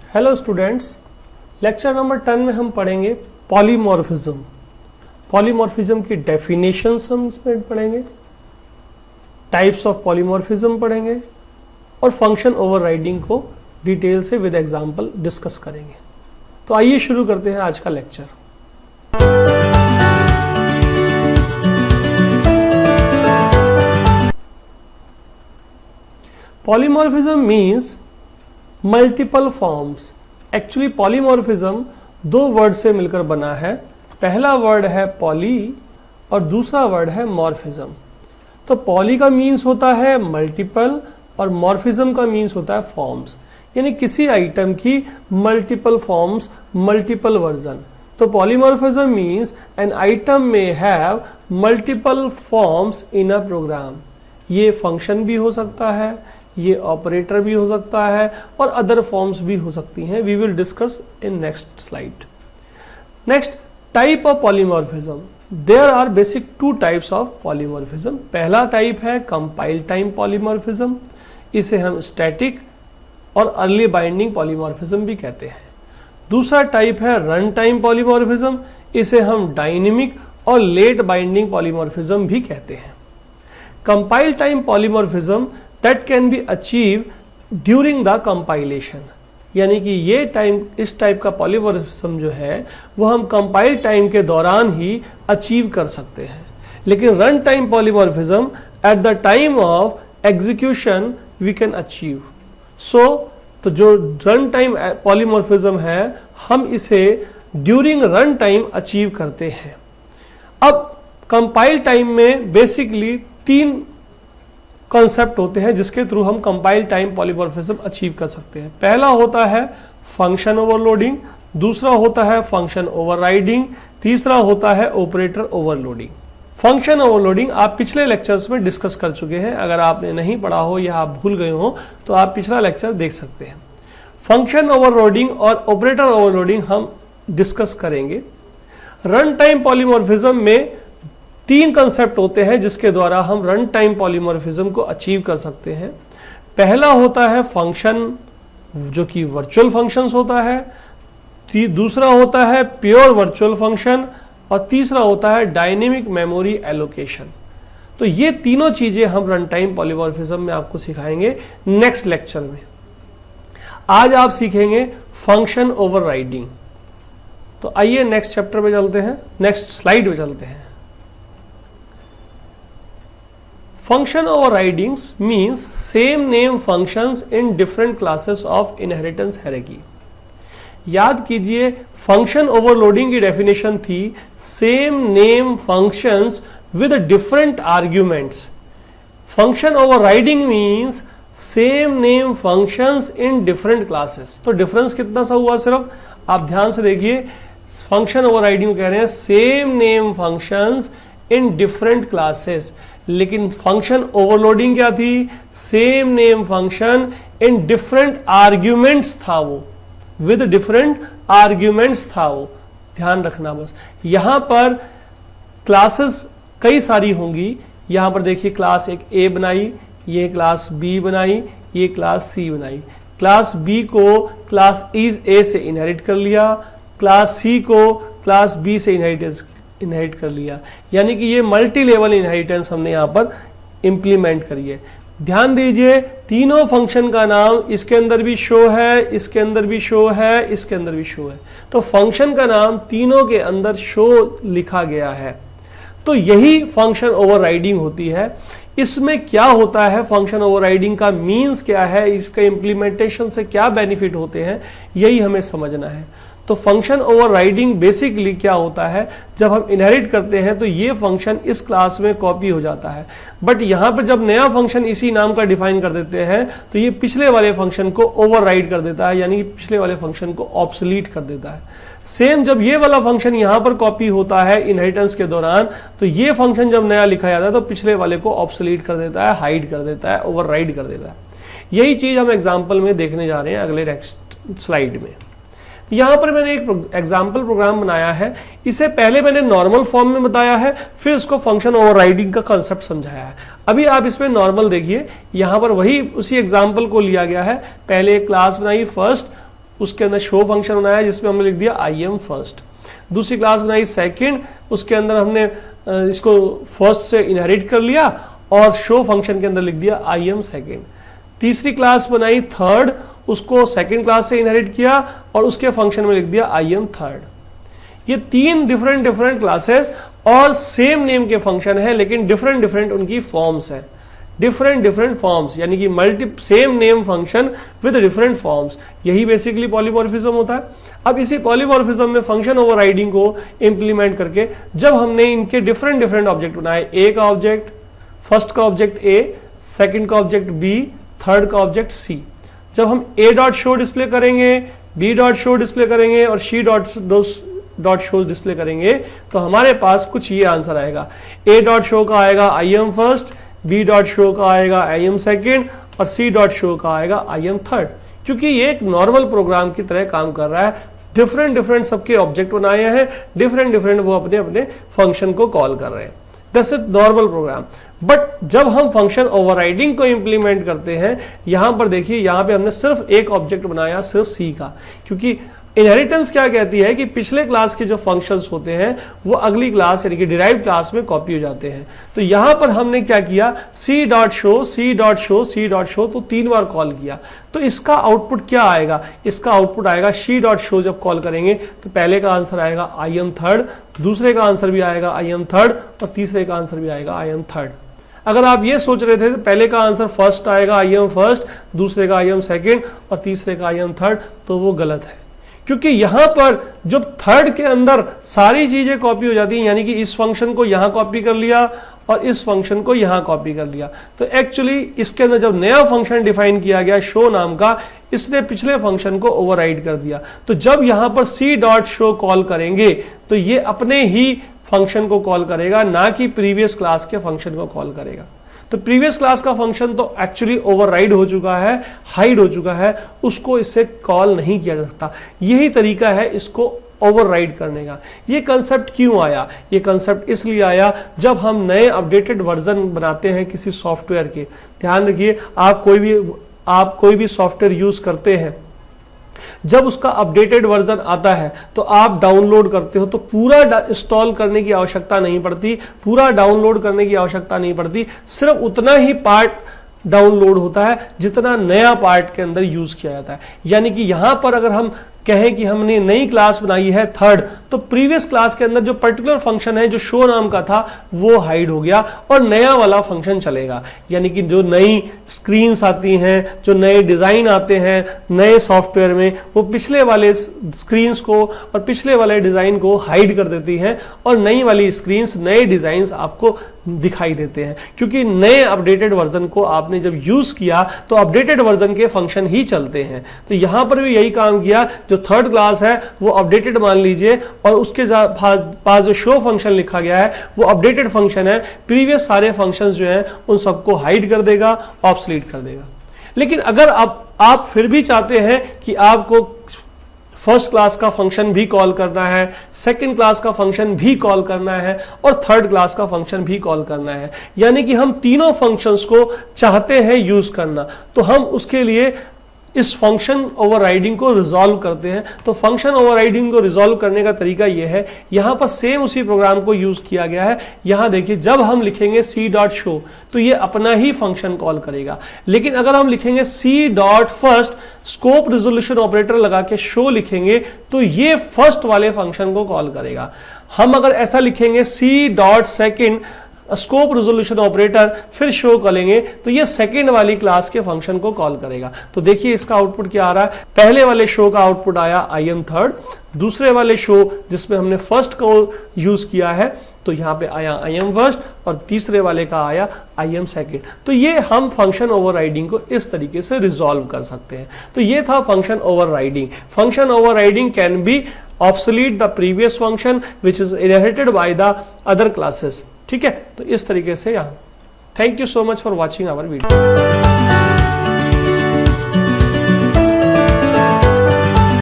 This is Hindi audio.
हेलो स्टूडेंट्स, लेक्चर नंबर 10 में हम पढ़ेंगे पॉलीमॉर्फिज्म। पॉलीमॉर्फिज्म की डेफिनेशंस हम इसमें पढ़ेंगे, टाइप्स ऑफ पॉलीमॉर्फिज्म पढ़ेंगे और फंक्शन ओवरराइडिंग को डिटेल से विद एग्जांपल डिस्कस करेंगे। तो आइए शुरू करते हैं आज का lecture. Polymorphism means multiple forms. Actually polymorphism दो वर्ड से मिलकर बना है। पहला वर्ड है पॉली और दूसरा वर्ड है मॉर्फिज्म। तो पॉली का मीन्स होता है मल्टीपल और मॉर्फिज्म का मीन्स होता है फॉर्म्स, यानी किसी आइटम की मल्टीपल फॉर्म्स, मल्टीपल वर्जन। तो polymorphism means an item may have multiple forms in a program. ये फंक्शन भी हो सकता है, ये ऑपरेटर भी हो सकता है और अदर फॉर्म्स भी हो सकती हैं। We will discuss in next slide. Next, type of polymorphism. There are basic two types of polymorphism. पहला टाइप है कंपाइल टाइम पॉलीमॉर्फिज्म, इसे हम स्टैटिक और अर्ली बाइंडिंग पॉलीमॉर्फिज्म भी कहते हैं। दूसरा टाइप है रन टाइम पॉलीमॉर्फिज्म, इसे हम डायनेमिक और लेट बाइंडिंग पॉलीमॉर्फिज्म भी कहते हैं। Compile time polymorphism that can be achieved during the compilation, यानी कि ये टाइम, इस टाइप का पॉलीमॉर्फिज्म जो है वो हम कंपाइल टाइम के दौरान ही अचीव कर सकते हैं। लेकिन run time polymorphism at the time of execution we can achieve. तो जो रन टाइम पॉलीमॉर्फिज्म है हम इसे ड्यूरिंग रन टाइम अचीव करते हैं। अब कंपाइल टाइम में बेसिकली तीन कॉन्सेप्ट होते हैं जिसके थ्रू हम कंपाइल टाइम पॉलीमॉर्फिज्म अचीव कर सकते हैं। पहला होता है फंक्शन ओवरलोडिंग, दूसरा होता है फंक्शन ओवरराइडिंग, तीसरा होता है ऑपरेटर ओवरलोडिंग। फंक्शन ओवरलोडिंग आप पिछले लेक्चर्स में डिस्कस कर चुके हैं। अगर आपने नहीं पढ़ा हो या आप भूल गए हो तो आप पिछला लेक्चर देख सकते हैं। फंक्शन ओवरलोडिंग और ऑपरेटर ओवरलोडिंग हम डिस्कस करेंगे। रन टाइम पॉलीमॉर्फिज्म में तीन कंसेप्ट होते हैं जिसके द्वारा हम रन टाइम पॉलीमॉर्फिज्म को अचीव कर सकते हैं। पहला होता है फंक्शन जो कि वर्चुअल फंक्शंस होता है, दूसरा होता है प्योर वर्चुअल फंक्शन और तीसरा होता है डायनेमिक मेमोरी एलोकेशन। तो ये तीनों चीजें हम रन टाइम पॉलीमॉर्फिज्म में आपको सिखाएंगे नेक्स्ट लेक्चर में। आज आप सीखेंगे फंक्शन ओवरराइडिंग। तो आइए नेक्स्ट चैप्टर में चलते हैं, नेक्स्ट स्लाइड में चलते हैं। Function overridings means same name functions in different classes of inheritance hierarchy। याद कीजिए फंक्शन ओवरलोडिंग की डेफिनेशन थी same name functions with different arguments. Function overriding means same name functions in different classes. तो डिफरेंस कितना सा हुआ, सिर्फ आप ध्यान से देखिए। फंक्शन ओवरराइडिंग कह रहे हैं same name functions in different classes, लेकिन फंक्शन ओवरलोडिंग क्या थी, same name function in different arguments था, वो विद डिफरेंट आर्ग्यूमेंट्स था वो। ध्यान रखना बस। यहां पर क्लासेस कई सारी होंगी। यहां पर देखिए क्लास एक ए बनाई, ये क्लास बी बनाई, ये क्लास सी बनाई। क्लास बी को क्लास ए से इनहेरिट कर लिया, क्लास सी को क्लास बी से इनहेरिट कर लिया, यानी कि ये मल्टी लेवल इनहेरिटेंस हमने यहां पर इंप्लीमेंट करी है। ध्यान दीजिए तीनों फंक्शन का नाम इसके अंदर भी शो है, इसके अंदर भी शो है, इसके अंदर भी शो है। तो फंक्शन का नाम तीनों के अंदर शो लिखा गया है। तो यही फंक्शन ओवरराइडिंग होती है। इसमें क्या होता है, फंक्शन ओवरराइडिंग का मीन्स क्या है, इसके इंप्लीमेंटेशन से क्या बेनिफिट होते हैं, यही हमें समझना है। तो फंक्शन ओवरराइडिंग बेसिकली क्या होता है, जब हम इनहेरिट करते हैं तो ये फंक्शन इस क्लास में कॉपी हो जाता है, बट यहां पर जब नया फंक्शन इसी नाम का डिफाइन कर देते हैं तो ये पिछले वाले फंक्शन को ओवरराइड कर देता है, यानी कि पिछले वाले फंक्शन को ऑब्सोलीट कर देता है। सेम जब ये वाला फंक्शन यहां पर कॉपी होता है इनहेरिटेंस के दौरान, तो ये फंक्शन जब नया लिखा जाता है तो पिछले वाले को ऑब्सोलीट कर देता है, हाइड कर देता है, ओवरराइड कर देता है। यही चीज हम एग्जाम्पल में देखने जा रहे हैं अगले नेक्स्ट स्लाइड में। यहां पर मैंने एक एग्जाम्पल प्रोग्राम बनाया है। इसे पहले मैंने नॉर्मल फॉर्म में बताया है, फिर इसको फंक्शन ओवरराइडिंग का कंसेप्ट समझाया है। अभी आप इसमें नॉर्मल देखिए, यहां पर वही उसी एग्जाम्पल को लिया गया है। पहले एक क्लास बनाई फर्स्ट, उसके अंदर शो फंक्शन बनाया जिसमें हमने लिख दिया आई एम फर्स्ट। दूसरी क्लास बनाई सेकंड, उसके अंदर हमने इसको फर्स्ट से इनहेरिट कर लिया और शो फंक्शन के अंदर लिख दिया आई एम सेकंड। तीसरी क्लास बनाई थर्ड, उसको सेकंड क्लास से इनहेरिट किया और उसके फंक्शन में लिख दिया आई एम थर्ड। ये तीन डिफरेंट क्लासेस और सेम नेम के फंक्शन है लेकिन डिफरेंट उनकी फॉर्म्स है, डिफरेंट फॉर्म्स, यानी कि same name function with different forms. यही बेसिकली पॉलीमॉर्फिज्म होता है। अब इसी पॉलीमॉर्फिज्म में फंक्शन ओवरराइडिंग को इंप्लीमेंट करके जब हमने इनके डिफरेंट ऑब्जेक्ट बनाए, ए का ऑब्जेक्ट, फर्स्ट का ऑब्जेक्ट ए, सेकंड का ऑब्जेक्ट बी, थर्ड का ऑब्जेक्ट सी, जब हम ए डॉट शो डिस्प्ले करेंगे, बी डॉट शो डिस्प्ले करेंगे और सी डॉट शो डिस्प्ले करेंगे तो हमारे पास कुछ ये आंसर आएगा। ए डॉट शो का आएगा I am first, B dot show का आएगा आई एम सेकेंड और सी डॉट शो का आएगा आई एम थर्ड। क्योंकि ये एक नॉर्मल प्रोग्राम की तरह काम कर रहा है, डिफरेंट सबके ऑब्जेक्ट बनाए हैं, डिफरेंट वो अपने अपने फंक्शन को कॉल कर रहे हैं। That's it normal program. But जब हम फंक्शन ओवरराइडिंग को इंप्लीमेंट करते हैं, यहां पर देखिए, यहां पे हमने सिर्फ एक ऑब्जेक्ट बनाया, सिर्फ सी का, क्योंकि इनहेरिटेंस क्या कहती है कि पिछले क्लास के जो फंक्शंस होते हैं वो अगली क्लास यानी कि डिराइव्ड क्लास में कॉपी हो जाते हैं। तो यहां पर हमने क्या किया, C dot show, C dot show, C dot show, तो 3 बार कॉल किया। तो इसका आउटपुट क्या आएगा, इसका आउटपुट आएगा सी डॉट शो। जब कॉल करेंगे तो पहले का आंसर आएगा आई एम थर्ड, दूसरे का आंसर भी आएगा आई एम थर्ड और तीसरे का आंसर भी आएगा आई एम थर्ड। अगर आप ये सोच रहे थे तो पहले का आंसर फर्स्ट आएगा आई एम फर्स्ट, दूसरे का आई एम सेकेंड और तीसरे का आई एम थर्ड, तो वो गलत है। क्योंकि यहां पर जब थर्ड के अंदर सारी चीजें कॉपी हो जाती हैं, यानी कि इस फंक्शन को यहां कॉपी कर लिया और इस फंक्शन को यहां कॉपी कर लिया, तो एक्चुअली इसके अंदर जब नया फंक्शन डिफाइन किया गया शो नाम का, इसने पिछले फंक्शन को ओवरराइड कर दिया। तो जब यहां पर सी डॉट शो कॉल करेंगे तो ये अपने ही फंक्शन को कॉल करेगा, ना कि प्रीवियस क्लास के फंक्शन को कॉल करेगा। तो प्रीवियस क्लास का फंक्शन तो एक्चुअली ओवरराइड हो चुका है, हाइड हो चुका है, उसको इससे कॉल नहीं किया जा सकता। यही तरीका है इसको ओवरराइड करने का। ये कंसेप्ट क्यों आया, ये कंसेप्ट इसलिए आया जब हम नए अपडेटेड वर्जन बनाते हैं किसी सॉफ्टवेयर के। ध्यान रखिए, आप कोई भी सॉफ्टवेयर यूज करते हैं, जब उसका अपडेटेड वर्जन आता है तो आप डाउनलोड करते हो तो पूरा इंस्टॉल करने की आवश्यकता नहीं पड़ती, पूरा डाउनलोड करने की आवश्यकता नहीं पड़ती, सिर्फ उतना ही पार्ट डाउनलोड होता है जितना नया पार्ट के अंदर यूज किया जाता है। यानी कि यहां पर अगर हम कहें कि हमने नई क्लास बनाई है थर्ड, तो प्रीवियस क्लास के अंदर जो पर्टिकुलर फंक्शन है जो शो नाम का था वो हाइड हो गया और नया वाला फंक्शन चलेगा। यानी कि जो नई स्क्रीन्स आती हैं, जो नए डिजाइन आते हैं नए सॉफ्टवेयर में, वो पिछले वाले स्क्रीन्स को और पिछले वाले डिजाइन को हाइड कर देती हैं और नई वाली स्क्रीन्स, नए डिजाइन आपको दिखाई देते हैं। क्योंकि नए अपडेटेड वर्जन को आपने जब यूज किया तो अपडेटेड वर्जन के फंक्शन ही चलते हैं। तो यहां पर भी यही काम किया, जो थर्ड क्लास है वो अपडेटेड मान लीजिए और उसके पास जो शो फंक्शन लिखा गया है वो अपडेटेड फंक्शन है, प्रीवियस सारे फंक्शंस जो हैं उन सबको हाइड कर देगा, ऑब्सोलीट कर देगा। लेकिन अगर आप फिर भी चाहते हैं कि आपको फर्स्ट क्लास का फंक्शन भी कॉल करना है, सेकंड क्लास का फंक्शन भी कॉल करना है और थर्ड क्लास का फंक्शन भी कॉल करना है, यानी कि हम तीनों फंक्शंस को चाहते हैं यूज करना, तो हम उसके लिए इस फंक्शन ओवरराइडिंग को रिजॉल्व करते हैं। तो फंक्शन ओवरराइडिंग को रिजॉल्व करने का तरीका यह है, यहां पर सेम उसी प्रोग्राम को यूज किया गया है। यहां देखिए, जब हम लिखेंगे सी डॉट शो तो ये अपना ही फंक्शन कॉल करेगा, लेकिन अगर हम लिखेंगे C dot first scope resolution operator लगा के शो लिखेंगे तो ये फर्स्ट वाले फंक्शन को कॉल करेगा। हम अगर ऐसा लिखेंगे C dot second scope resolution operator फिर शो करेंगे तो ये सेकंड वाली क्लास के फंक्शन को कॉल करेगा। तो देखिए इसका आउटपुट क्या आ रहा है, पहले वाले शो का आउटपुट आया आई एम थर्ड, दूसरे वाले शो जिसमें हमने फर्स्ट को यूज किया है तो यहां पे आया आई एम फर्स्ट और तीसरे वाले का आया आई एम सेकेंड। तो ये हम फंक्शन ओवरराइडिंग को इस तरीके से रिजॉल्व कर सकते हैं। तो ये था function overriding. Function overriding can be obsolete the previous function which is inherited by the other classes। ठीक है, तो इस तरीके से यहाँ। Thank you so much for watching our video.